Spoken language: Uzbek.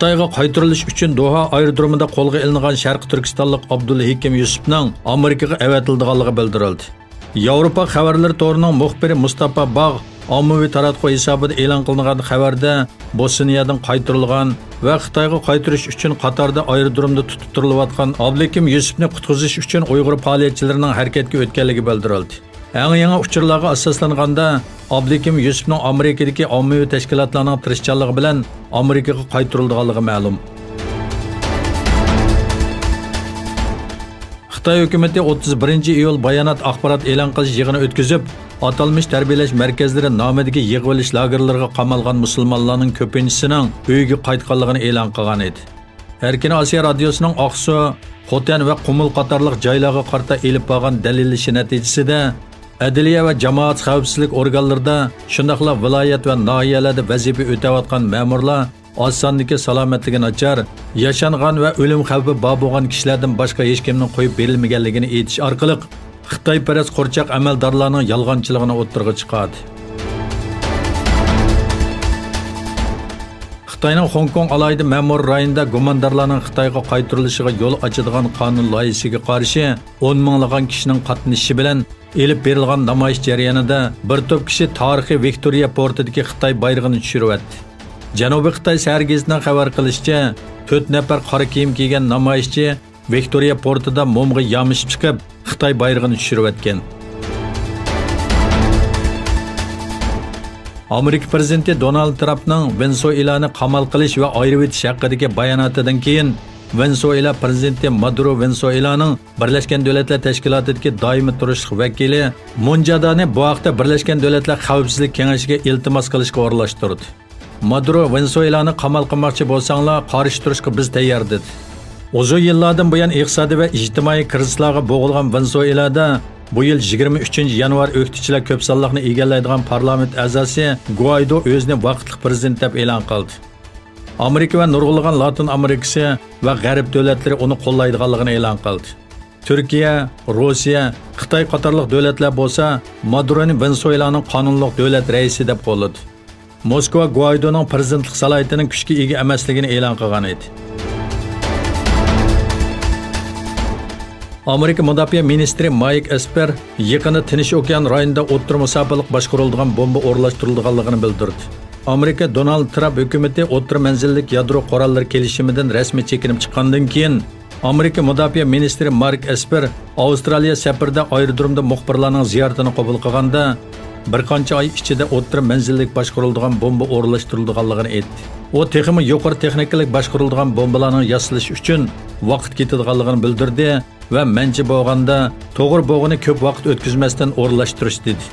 Xitoyga qaytarilish uchun Doha aerodromida qo'lga ilingan Sharq Turkistonlik Abdulhakim Yusufning Amerikaga avatilganligi bildirildi. Yevropa xabarlar torining muxbiri Mustafa Bog' ommaviy taratquv hisobida e'lon qilingan xabarda Bosniyadan qaytarilgan va Xitoyga qaytarish uchun Qatarda aerodromda tutib turilayotgan Abdulhakim Yusufni qutqizish uchun Uyg'ur faoliyatchilarining harakatga o'tganligi bildirildi. Yangi uchurlarga asoslanganda Abdulhakim Yusufning Amerikadagi ommaviy tashkilotlarning tirishchanligi bilan Amerikaga qaytarilganligi ma'lum. Xitoy hukumatı 31-iyul bayonot axborot e'lon qilish yig'ini o'tkazib, atalmış tarbiyalash markazlari nomidagi yig'ilish lagerlariga qamalgan musulmonlarning ko'pinchisining uyiga qaytganligini e'lon qilgan edi. Erkin Osiyo radiosining Oqsu, Xotan va Qumul qatorliq joylarga qarata elib borgan dalillashi natijasida adliya va jamoat xavfsizlik organlarida, shundaqla viloyat va noyalarda vazifa o'tayotgan ma'murlar oz sondagi salomatligi nachar, yashangan va o'lim xavfi bor bo'lgan kishilardan boshqa hech kimning qo'yib berilmaganligini aytish orqali Xitoyparast qo'rchoq amaldorlarning yolg'onchiligini o'ttirg'a chiqadi. Xitoyning Hong Kong alayida ma'mur rayonida gumondorlarning Xitoyga qaytarilishiga yo'l ochadigan qonun loyihasiga qarshi 10 minglagan kishining qatnashishi bilan elib berilgan namoyish jarayonida bir to'p kishi tarixiy Viktoriya portidagi Xitoy bayrog'ini tushiryapti. Janubiy Xitoy sargizning xabar qilishicha, 4 nafar qora kiyim kiygan namoyishchi Viktoriya portida momga yamishib chiqib, Xitoy bayrog'ini tushirayotgan. Amerika prezidenti Donald Trumpning Venezuelani qamal qilish va ayirib etish haqidagi bayonotidan keyin Venezuela prezidenti Maduro Venezuelaning Birlashgan Davlatlar Tashkilotidagi doimiy turishliq vakili Monjadani bu haqda Birlashgan Davlatlar Xavfsizlik kengashiga iltimos qilishga o'rlashtirdi. Maduro Venezuelani qamal qilmoqchi bo'lsanglar, qarshi turishga biz tayyor dedi. Uzun yillardan buyon iqtisodiy va ijtimoiy krizlarga bo'g'ilgan Venezuelada bu yil 23 yanvar o'qituvchilar ko'p sonliqni egallaydigan parlament a'zosi Guaido o'zini vaqtli prezident deb e'lon qildi. Amerika va nurg'ulg'an Latin Amerikasi va G'arb davlatlari uni qo'llaydiganligini e'lon qildi. Turkiya, Rossiya, Xitoy qatorliq davlatlar bo'lsa, Maduroni Venezuelaning qonunli davlat raisi deb qo'lladi. Moskva Guaidoning prezidentlik salohiyatining kuchga ega emasligini e'lon qilgan edi. Amerika Mudofaa ministri Mike Esper yaqinda Tinch okean rayonida o'rta masofalik boshqariladigan bomba o'rnashtirilganligini bildirdi. Amerika Donald Trump hukumati o'rta manzillik yadro qurollari kelishimidan rasmiy chekinib chiqqandan keyin Amerika Mudofaa ministri Mark Esper Avstraliya safarda aerodromda muxbirlarning ziyoratini qabul qilganda bir qancha oy ichida o'rta manzillik boshqariladigan bomba o'rnashtirilganligini aytdi. O texmi yuqori texnikalik boshqariladigan bombalarning yasalish uchun vaqt ketadiganligini bildirdi va menchi bo'lganda to'g'ri bo'g'ini ko'p vaqt o'tkazmasdan o'rnashtirish dedi.